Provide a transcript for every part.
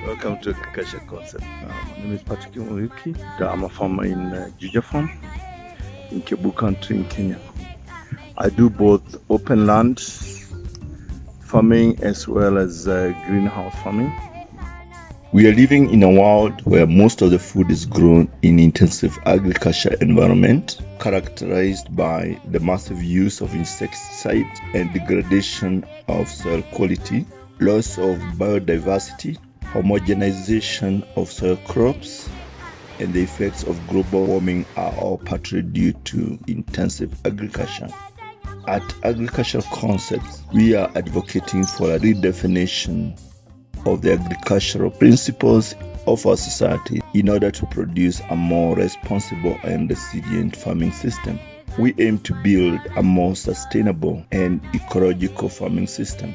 Welcome to Agriculture Concept. My name is Patrick Muriuki. I'm a farmer in Juja Farm in Kibu country in Kenya. I do both open land farming as well as greenhouse farming. We are living in a world where most of the food is grown in intensive agriculture environment, characterized by the massive use of insecticides and degradation of soil quality, loss of biodiversity, homogenization of soil crops, and the effects of global warming are all partly due to intensive agriculture. At Agricultural Concepts, we are advocating for a redefinition of the agricultural principles of our society in order to produce a more responsible and resilient farming system. We aim to build a more sustainable and ecological farming system.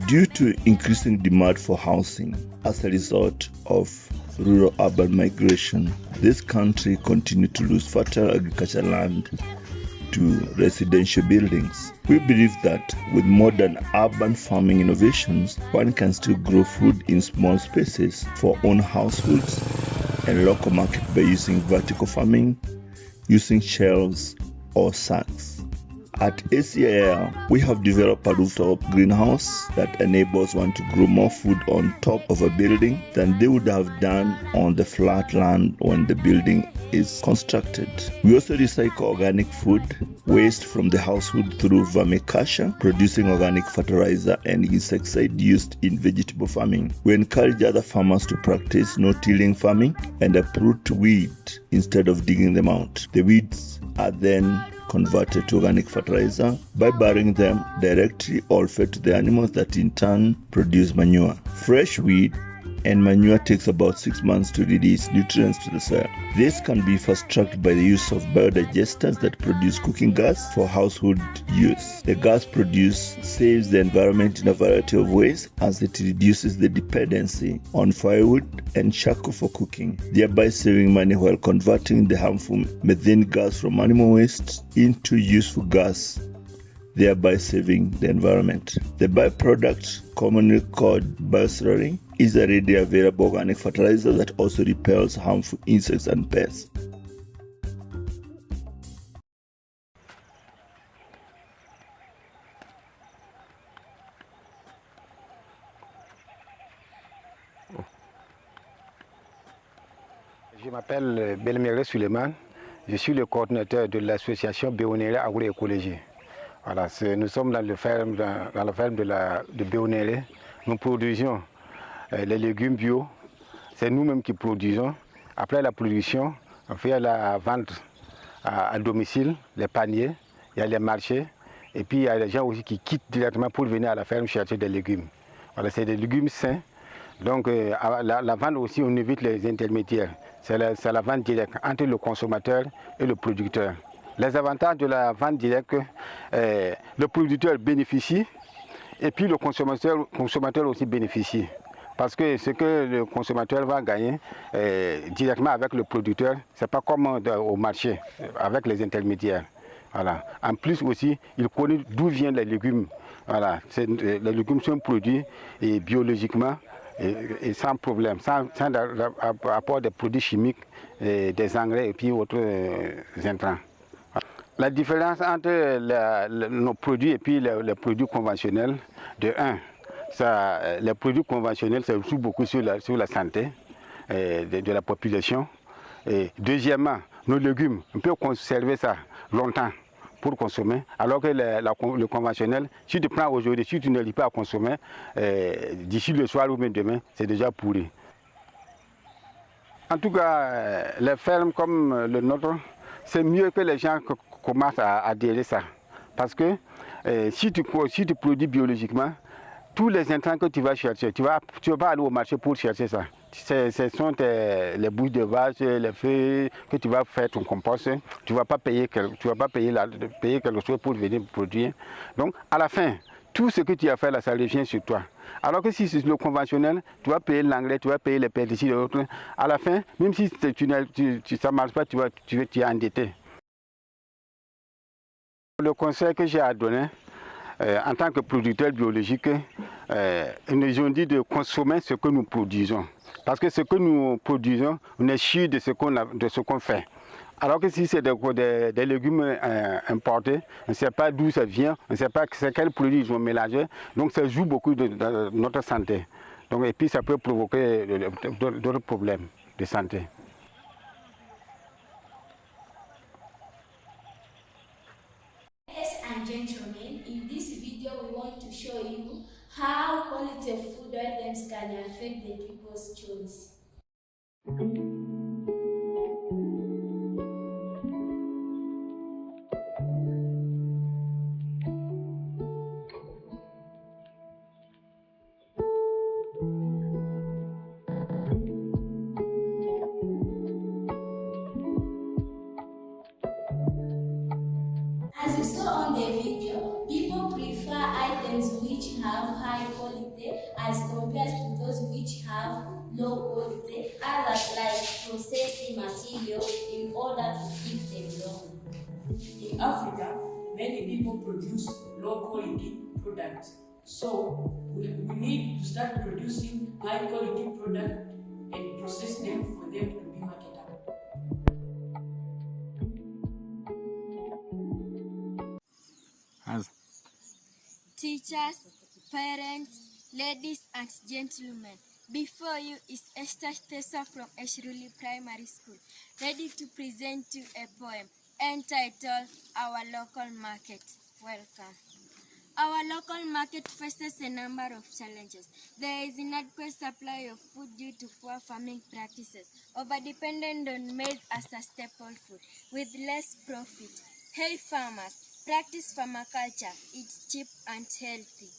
Due to increasing demand for housing as a result of rural-urban migration, this country continues to lose fertile agricultural land to residential buildings. We believe that with modern urban farming innovations, one can still grow food in small spaces for own households and local market by using vertical farming, using shelves or sacks. At ACIL, we have developed a rooftop greenhouse that enables one to grow more food on top of a building than they would have done on the flat land when the building is constructed. We also recycle organic food waste from the household through vermicasture, producing organic fertilizer and insecticide used in vegetable farming. We encourage other farmers to practice no-tilling farming and uproot weed instead of digging them out. The weeds are then converted to organic fertilizer by burying them directly or fed to the animals that in turn produce manure. Fresh weed and manure takes about 6 months to release nutrients to the soil. This can be fast-tracked by the use of biodigesters that produce cooking gas for household use. The gas produced saves the environment in a variety of ways as it reduces the dependency on firewood and charcoal for cooking, thereby saving money while converting the harmful methane gas from animal waste into useful gas, thereby saving the environment. The byproduct, commonly called bioslurry, is a readily available organic fertilizer that also repels harmful insects and pests. Je m'appelle Belmire Suleiman, je suis le coordinateur de l'association Béonéré Agroécologie. Voilà, nous sommes dans la ferme de Béonéré. Nous produisons les légumes bio, c'est nous-mêmes qui produisons. Après la production, on fait la vente à domicile, les paniers, il y a les marchés, et puis il y a des gens aussi qui quittent directement pour venir à la ferme chercher des légumes. Voilà, c'est des légumes sains. Donc la vente aussi, on évite les intermédiaires. C'est la vente directe entre le consommateur et le producteur. Les avantages de la vente directe, le producteur bénéficie et puis le consommateur aussi bénéficie. Parce que ce que le consommateur va gagner directement avec le producteur, ce n'est pas comme au marché, avec les intermédiaires. Voilà. En plus aussi, il connaît d'où viennent les légumes. Voilà. Les légumes sont produits biologiquement et sans problème, sans apport de produits chimiques, des engrais et puis autres intrants. La différence entre nos produits et puis les produits conventionnels, de 1, les produits conventionnels, ça joue beaucoup sur la santé de la population. Et deuxièmement, nos légumes, on peut conserver ça longtemps pour consommer, alors que le conventionnel, si tu prends aujourd'hui, si tu ne lis pas à consommer, d'ici le soir ou même demain, c'est déjà pourri. En tout cas, les fermes comme le nôtre, c'est mieux que les gens commencent à adhérer ça. Parce que si tu produis biologiquement, tous les intrants que tu vas chercher, tu vas pas aller au marché pour chercher ça. Ce sont les bouches de vache, les feuilles que tu vas faire ton compost. Tu ne vas pas payer quelque chose pour venir produire. Donc, à la fin, tout ce que tu as fait là, ça revient sur toi. Alors que si c'est le conventionnel, tu vas payer l'engrais, tu vas payer les pesticides et autres. À la fin, même si ça ne marche pas, tu es endetté. Le conseil que j'ai à donner, En tant que producteurs biologiques, ils nous ont dit de consommer ce que nous produisons. Parce que ce que nous produisons, on est sûr de ce qu'on fait. Alors que si c'est des légumes importés, on ne sait pas d'où ça vient, on ne sait pas quels produits ils ont mélangé, donc ça joue beaucoup de notre santé. Donc, et puis ça peut provoquer d'autres problèmes de santé. Ladies and gentlemen, in this video we want to show you how quality of food items can affect the people's choice. As you saw on the video, people prefer items which have high quality as compared to those which have low quality, others like processed material in order to keep them long. In Africa, many people produce low quality products. So we need to start producing high quality products and process them for them to be marketable. Teachers, parents, ladies and gentlemen, before you is Esther Tessa from Eshruli Primary School, ready to present you a poem entitled Our Local Market. Welcome. Our local market faces a number of challenges. There is inadequate supply of food due to poor farming practices, over-dependent on maize as a staple food, with less profit. Hey farmers, practice permaculture. It's cheap and healthy.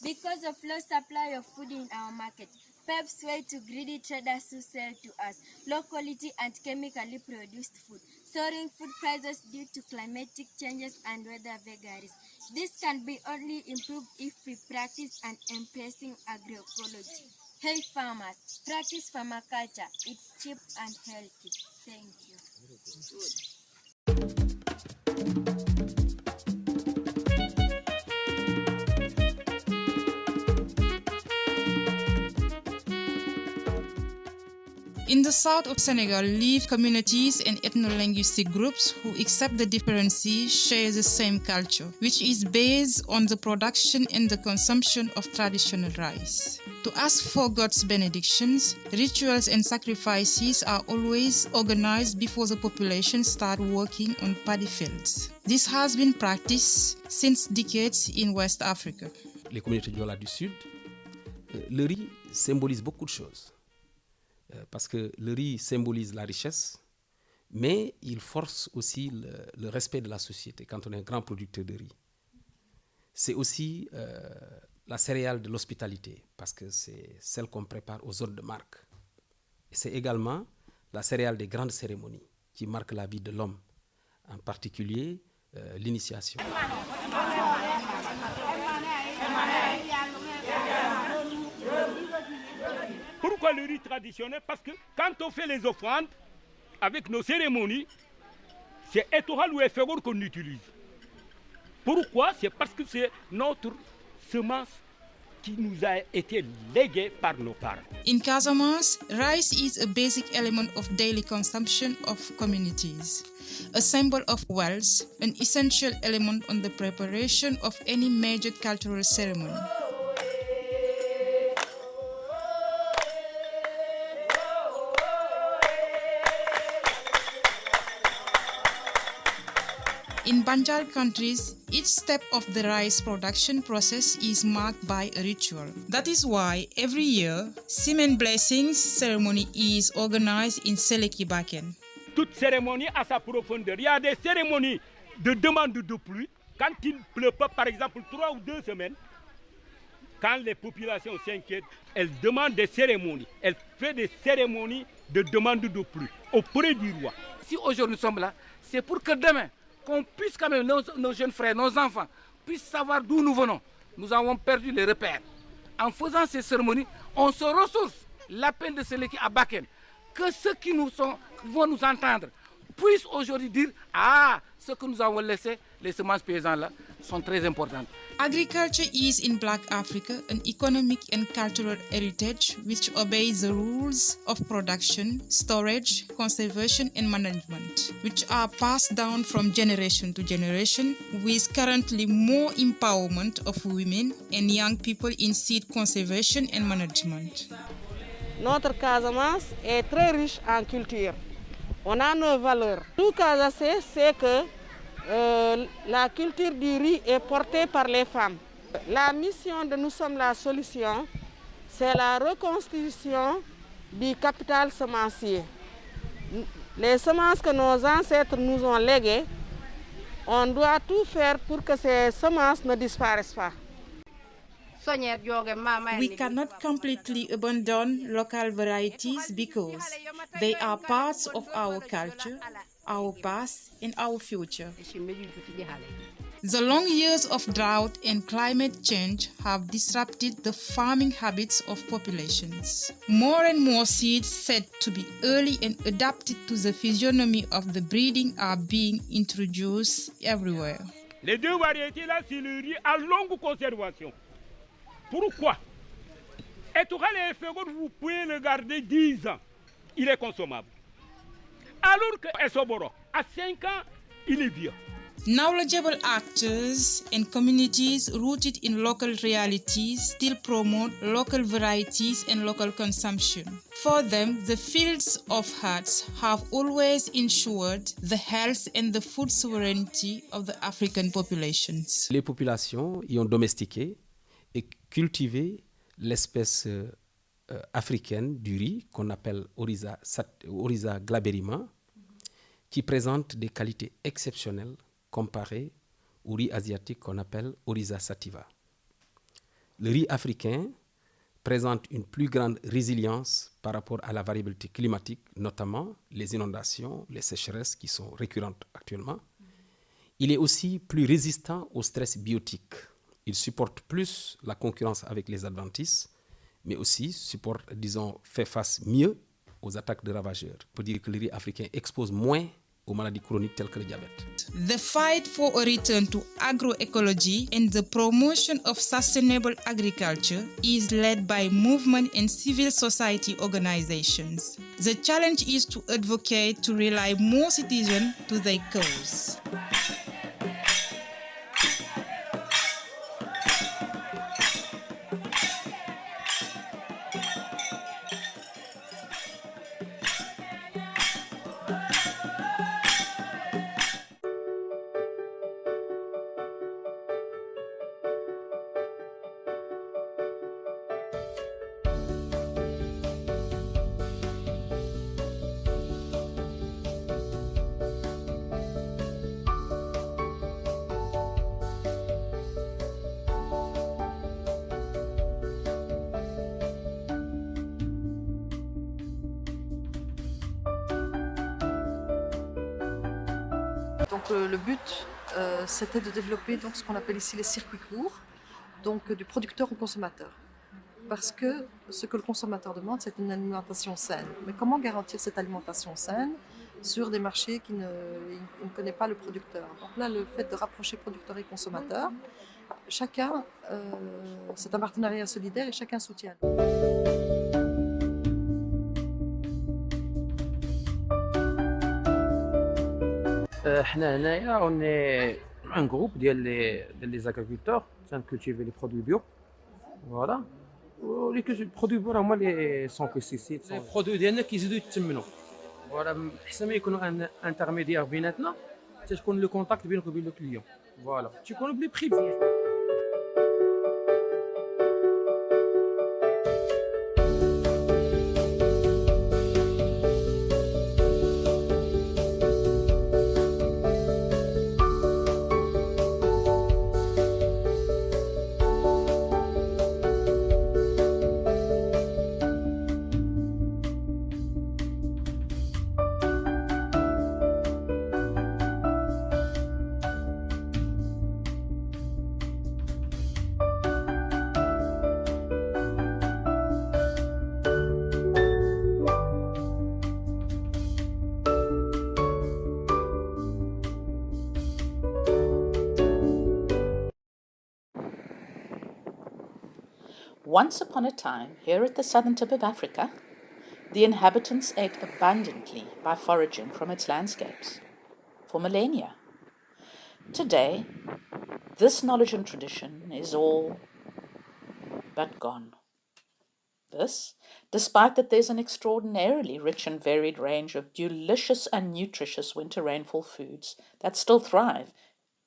Because of low supply of food in our market, PEPs way to greedy traders who sell to us low quality and chemically produced food, soaring food prices due to climatic changes and weather vagaries. This can be only improved if we practice an embracing agroecology. Hey farmers, practice permaculture. It's cheap and healthy. Thank you. In the south of Senegal live communities and ethno-linguistic groups who accept the differences, share the same culture, which is based on the production and the consumption of traditional rice. To ask for God's benedictions, rituals and sacrifices are always organized before the population start working on paddy fields. This has been practiced since decades in West Africa. Les communautés Diola du Sud, le riz symbolise beaucoup de choses. Parce que le riz symbolise la richesse, mais il force aussi le respect de la société quand on est un grand producteur de riz. C'est aussi la céréale de l'hospitalité, parce que c'est celle qu'on prépare aux hôtes de marque. Et c'est également la céréale des grandes cérémonies qui marque la vie de l'homme, en particulier l'initiation. Pourquoi le riz traditionnel? Parce que quand on fait les offrandes avec nos cérémonies, c'est étoile ou effort qu'on utilise. Pourquoi? C'est parce que c'est notre semence qui nous a été léguée par nos parents. In Casamance, rice is a basic element of daily consumption of communities, a symbol of wealth, an essential element on the preparation of any major cultural ceremony. In Banjal countries, each step of the rice production process is marked by a ritual. That is why every year, Semen Blessings ceremony is organized in Seleki Baken. Toute cérémonie a sa profondeur. Il y a des cérémonies de demande de pluie. Quand il ne pleut pas, par exemple, 3 ou 2 semaines, quand les populations s'inquiètent, elles demandent des cérémonies. Elles font des cérémonies de demande de pluie auprès du roi. Si aujourd'hui nous sommes là, c'est pour que demain, qu'on puisse quand même, nos jeunes frères, nos enfants, puissent savoir d'où nous venons. Nous avons perdu les repères. En faisant ces cérémonies, on se ressource. L'appel de Seleki à Baken, que ceux qui vont nous entendre puissent aujourd'hui dire « Ah, ce que nous avons laissé, les semences paysannes là sont très importantes. Agriculture is in Black Africa an economic and cultural heritage which obeys the rules of production, storage, conservation, and management, which are passed down from generation to generation, with currently more empowerment of women and young people in seed conservation and management. Notre Casamance est très riche en culture. On a nos valeurs. Tout Casamance, c'est que la culture du riz est portée par les femmes. La mission de Nous sommes la solution, c'est la reconstitution du capital semencier. Les semences que nos ancêtres nous ont léguées, on doit tout faire pour que ces semences ne disparaissent pas. We cannot completely abandon local varieties because they are parts of our culture, our past, and our future. The long years of drought and climate change have disrupted the farming habits of populations. More and more seeds said to be early and adapted to the physiognomy of the breeding are being introduced everywhere. Les deux variétés-là, c'est le riz à longue conservation. Pourquoi? Et vous pouvez le garder 10 ans. Il est consommable. Alors que Esoboro, à 5 ans, il est vieux. Knowledgeable actors and communities rooted in local realities still promote local varieties and local consumption. For them, the fields of hearts have always ensured the health and the food sovereignty of the African populations. Les populations y ont domestiqué et cultivé l'espèce africaine du riz qu'on appelle Oryza glaberrima, qui présente des qualités exceptionnelles comparées au riz asiatique qu'on appelle Oryza sativa. Le riz africain présente une plus grande résilience par rapport à la variabilité climatique, notamment les inondations, les sécheresses qui sont récurrentes actuellement. Il est aussi plus résistant au stress biotique. Il supporte plus la concurrence avec les adventices, mais aussi fait face mieux aux attaques de ravageurs. On peut dire que le riz africain expose moins aux maladies chroniques telles que le diabète. The fight for a return to agroecology and the promotion of sustainable agriculture is led by movement and civil society organizations. The challenge is to advocate to rely more citizens to their cause. Donc le but, c'était de développer donc, ce qu'on appelle ici les circuits courts, donc du producteur au consommateur. Parce que ce que le consommateur demande, c'est une alimentation saine. Mais comment garantir cette alimentation saine sur des marchés qui ne connaissent pas le producteur? Donc là, le fait de rapprocher producteur et consommateur, chacun, c'est un partenariat solidaire et chacun soutient. حنا هنايا اوني ان جروب ديال لي زاغريكولتور تنكولتيفي لي برودوي بيو فوالا ولي برودوي بيو هما لي سون بيستيسيد لي برودوي ديالنا كيزيدوا يتمنوا فوالا احسن ما يكونوا ان انترميديير بيناتنا حتى تكون لو كونتاكت بينك وبين لو كليون فوالا تيكونوا بلي بري مزيان. Once upon a time, here at the southern tip of Africa, the inhabitants ate abundantly by foraging from its landscapes for millennia. Today, this knowledge and tradition is all but gone. This, despite that there's an extraordinarily rich and varied range of delicious and nutritious winter rainfall foods that still thrive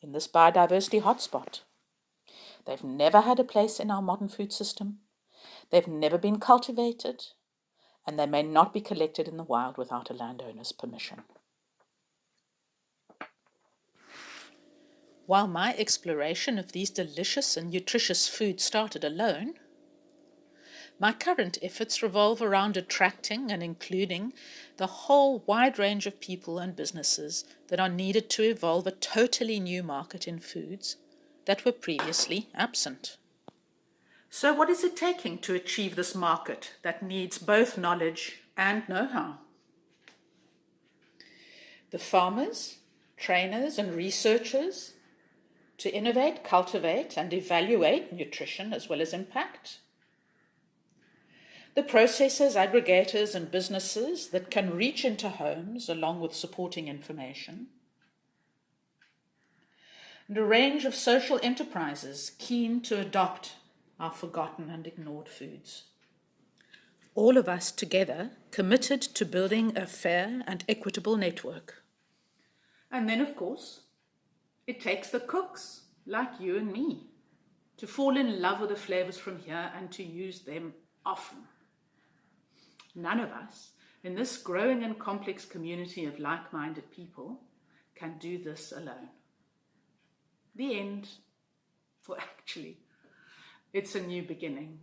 in this biodiversity hotspot. They've never had a place in our modern food system. They've never been cultivated, and they may not be collected in the wild without a landowner's permission. While my exploration of these delicious and nutritious foods started alone, my current efforts revolve around attracting and including the whole wide range of people and businesses that are needed to evolve a totally new market in foods that were previously absent. So what is it taking to achieve this market that needs both knowledge and know-how? The farmers, trainers, and researchers to innovate, cultivate, and evaluate nutrition as well as impact. The processors, aggregators, and businesses that can reach into homes along with supporting information. And a range of social enterprises keen to adopt our forgotten and ignored foods. All of us together committed to building a fair and equitable network. And then, of course, it takes the cooks like you and me to fall in love with the flavors from here and to use them often. None of us in this growing and complex community of like-minded people can do this alone. The end, or actually, it's a new beginning.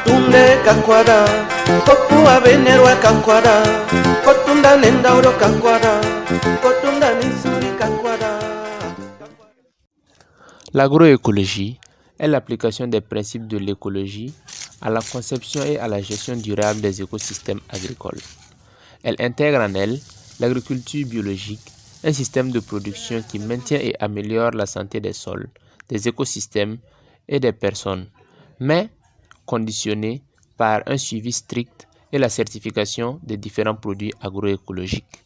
Tunde kakwada, kopuwa benerwa kakwada, kotunda nendauro kakwada, kotunda nisuri kakwada. L'agroécologie est l'application des principes de l'écologie à la conception et à la gestion durable des écosystèmes agricoles. Elle intègre en elle l'agriculture biologique, un système de production qui maintient et améliore la santé des sols, des écosystèmes et des personnes, mais conditionné par un suivi strict et la certification des différents produits agroécologiques.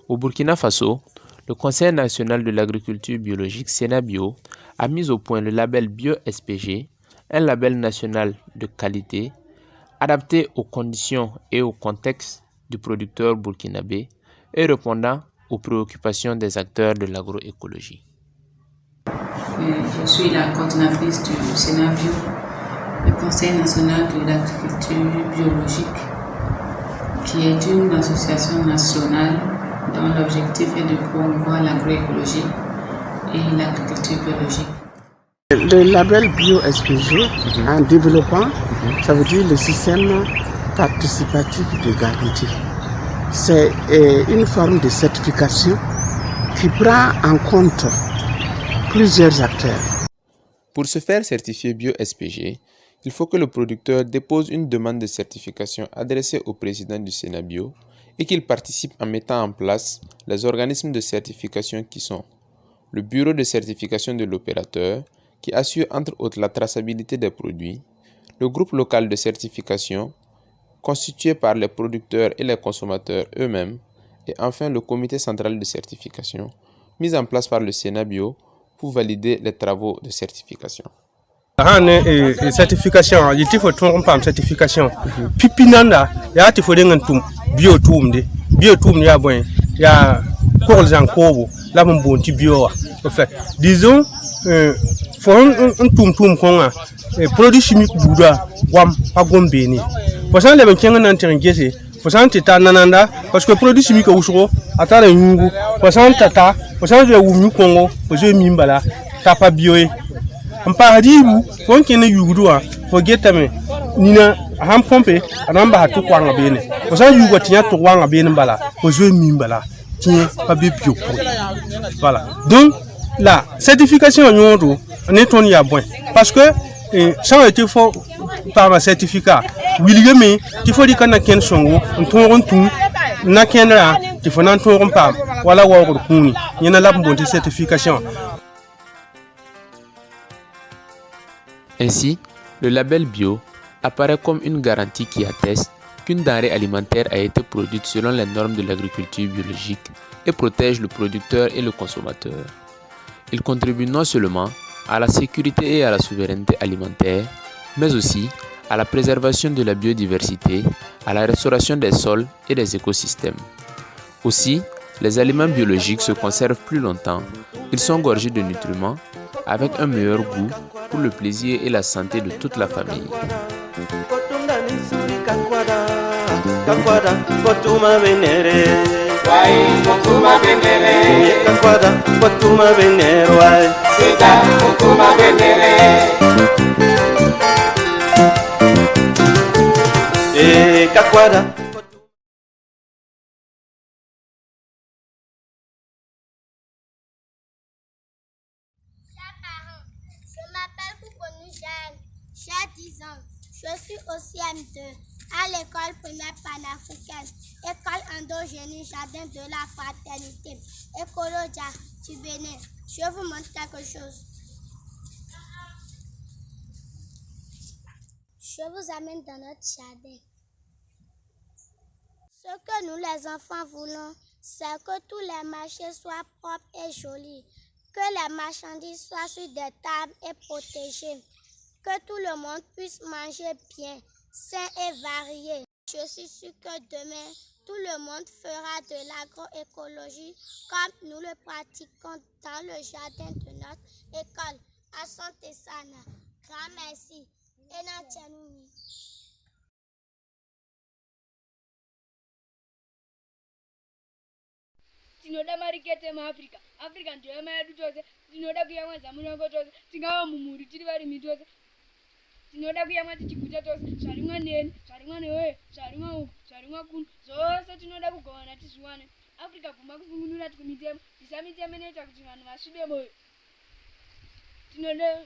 Au Burkina Faso, le Conseil national de l'agriculture biologique Sénabio a mis au point le label Bio-SPG, un label national de qualité adapté aux conditions et au contexte du producteur burkinabé et répondant aux préoccupations des acteurs de l'agroécologie. Je suis la coordinatrice du Sénabio, le Conseil national de l'agriculture biologique, qui est une association nationale dont l'objectif est de promouvoir l'agroécologie et l'agriculture biologique. Le label Bio-SPG, en développant, ça veut dire le système participatif de garantie. C'est une forme de certification qui prend en compte plusieurs acteurs. Pour se faire certifier Bio-SPG, il faut que le producteur dépose une demande de certification adressée au président du Sénabio et qu'il participe en mettant en place les organismes de certification qui sont le bureau de certification de l'opérateur, qui assure entre autres la traçabilité des produits, le groupe local de certification, constitué par les producteurs et les consommateurs eux-mêmes, et enfin le comité central de certification, mis en place par le Sénabio pour valider les travaux de certification. certification il faut tout pam certification pipinanda ya ti fo dengan tum biotum ya bon ya ko jan ko la mon bon ti bio en fait disons faut un tum konga produit chimique buda wam agombe ni pour ça le ben kenga nan terengese pour ça tata nananda parce que produit chimique usuro atara yungu pour ça tata pour ça je wumi kongo pour je mimbala tapa bioe en paradibu fon kene yugudua forgetame nina ham pompe anamba hatu kwanga bene pour ça yugo tinya to kwanga bene bala pour je mimbala tiens pas bio voilà donc la certification nyondo neton ya bon parce que ça a été fort par ma certificat william il faut dire qu'on a ken songo on tourne tout na kenra il faut nan tourne pas wala wa ko kuni yena la bonne certification. Ainsi, le label bio apparaît comme une garantie qui atteste qu'une denrée alimentaire a été produite selon les normes de l'agriculture biologique et protège le producteur et le consommateur. Il contribue non seulement à la sécurité et à la souveraineté alimentaire, mais aussi à la préservation de la biodiversité, à la restauration des sols et des écosystèmes. Aussi, les aliments biologiques se conservent plus longtemps, ils sont gorgés de nutriments, avec un meilleur goût pour le plaisir et la santé de toute la famille. J'ai 10 ans. Je suis au CM2 à l'école primaire panafricaine, école endogénie, jardin de la fraternité, Écologia du Bénin. Je vous montre quelque chose. Je vous amène dans notre jardin. Ce que nous les enfants voulons, c'est que tous les marchés soient propres et jolis, que les marchandises soient sur des tables et protégées, que tout le monde puisse manger bien, sain et varié. Je suis sûre que demain, tout le monde fera de l'agroécologie comme nous le pratiquons dans le jardin de notre école. Asante sana. Grand merci. Ena Tchanuni. Tinoda marikete muAfrica. Africa ndio yama yedu chose. Tinoda kuyamwaza mulongo chose. Tingawa mumuri tiri varimi chose. Tinoda kuyamwa tichikuta chose. Zvarimwa neni, zvarimwa newe, zvarimwa uku, zvarimwa kuno. Zvose tinoda kugovana tizviwane. Africa bvuma kusungunura tikumitemo. Isamitemo inoita kuti vanhu vasvibe moyo. Tinoda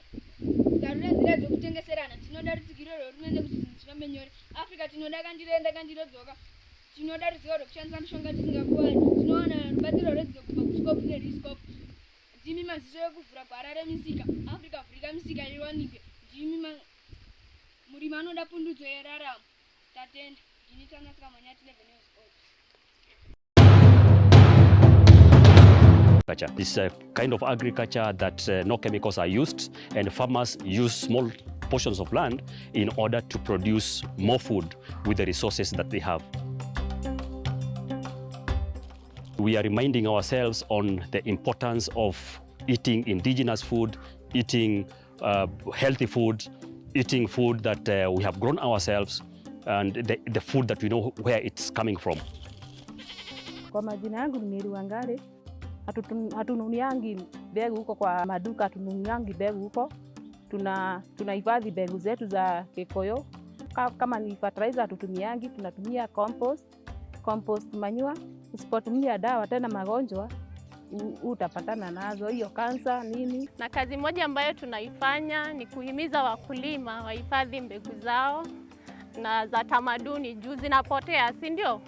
zarura nzira dzekutengeserana. Tinoda rutsigiro rwehurumende kuti zvinhu zvifambe nyore. Africa tinoda kandiroenda kandirodzoka. Tinoda ruzivo rwekushandisa mishonga tisingakuwani. Tinowana rubatsiro rwedzidzo kubva kuscope neriscope. Ndimi maziso ekuvhura gwara remisika. Africa vhurika misika iwanike. Ndimi murimi anoda pundudzo yeraramo. Tatenda. Ndini Tanasika Manyati 11 years old. This kind of agriculture that no chemicals are used, and farmers use small portions of land in order to produce more food with the resources that they have. We are reminding ourselves on the importance of eating indigenous food, eating healthy food, eating food that we have grown ourselves, and the food that we know where it's coming from. Kwa majina yangu ni Miri Wangari. Hatununuliangi mbegu huko kwa maduka, hatununuliangi mbegu huko. Tunahifadhi mbegu zetu za Kikoyo. Kama ni fertilizer hatutumiangi, tunatumia compost manure. Usipotumia dawa tena magonjwa utapatana nazo, hiyo kansa nini. Na kazi moja ambayo tunaifanya ni kuhimiza wakulima wahifadhi mbegu zao na za tamaduni juu zinapotea, si ndio?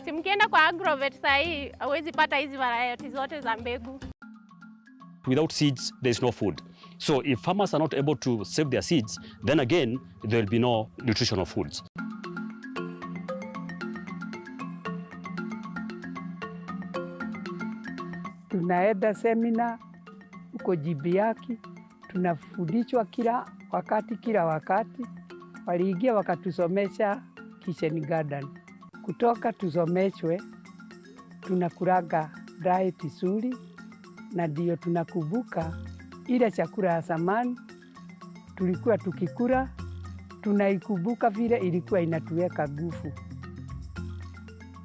Si mkienda kwa agrovet saa hii hawezi pata hizi variety zote za mbegu. Without seeds, there is no food. So if farmers are not able to save their seeds, then again, there will be no nutritional foods. Tunaenda semina huko Jibiaki, tunafundishwa kila kila wakati waliingia wakatusomesha kitchen garden. Kutoka tusomeshwe tunakulaga diet nzuri, na ndio tunakumbuka ile chakula ya zamani tulikuwa tukikula, tunaikumbuka vile ilikuwa inatuweka nguvu.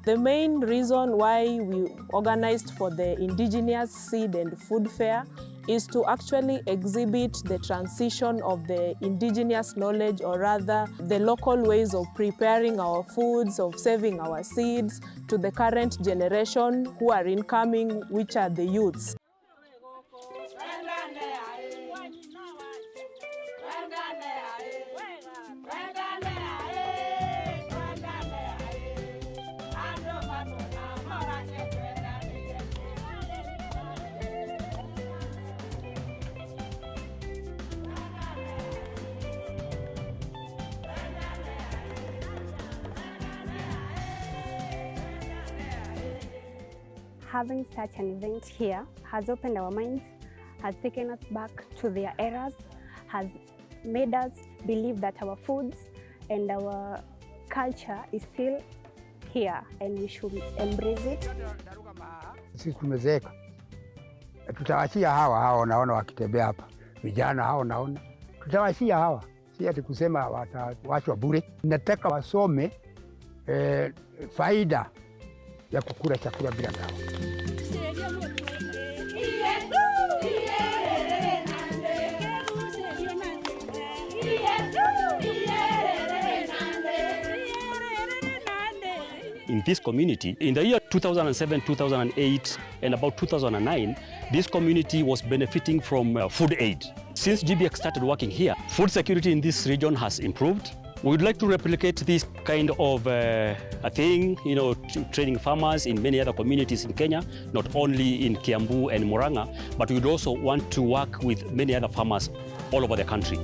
The main reason why we organized for the Indigenous Seed and Food Fair is to actually exhibit the transition of the indigenous knowledge, or rather the local ways of preparing our foods, of saving our seeds, to the current generation who are incoming, which are the youths. Having such an event here has opened our minds, has taken us back to their eras, has made us believe that our foods and our culture is still here and we should embrace it. Sisi tumezeeka, tutawachia hawa naona wakitembea hapa, vijana hao naona tutawachia hawa, si ati kusema watawachwa bure. Nataka wasome faida ya kukula chakula bila dawa. In this community, in the year 2007, 2008, and about 2009, this community was benefiting from food aid. Since GBX started working here, food security in this region has improved. We would like to replicate this kind of a thing, training farmers in many other communities in Kenya, not only in Kiambu and Murang'a, but we would also want to work with many other farmers all over the country.